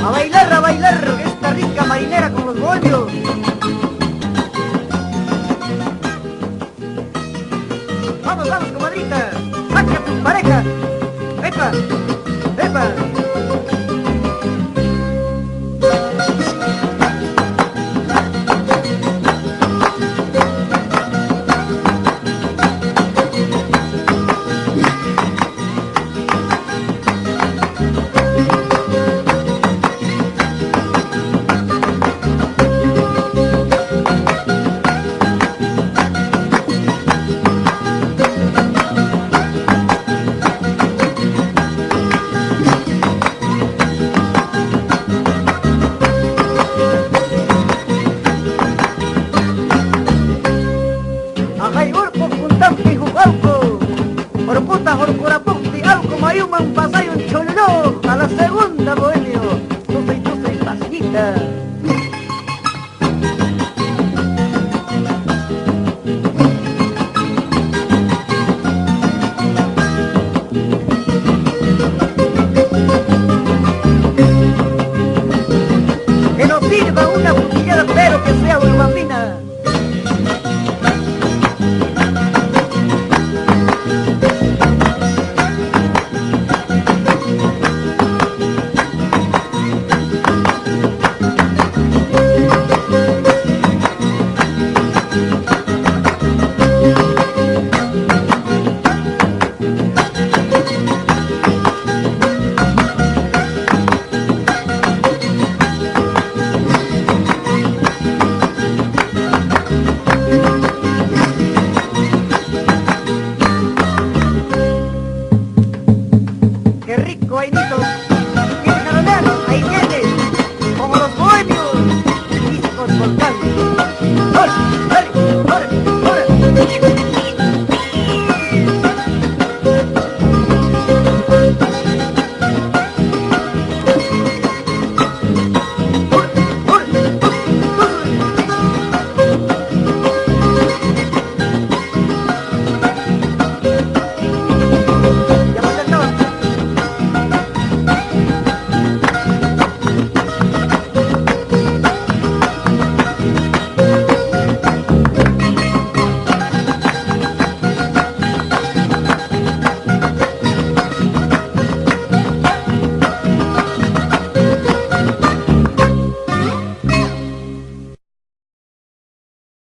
a bailar, esta rica marinera con los bohemios. Vamos, vamos, comadrita, saca tus parejas. ¡Epa! ¡Epa! A la segunda, bohemio, tú soy pasita. Que nos sirva una botellada, pero que sea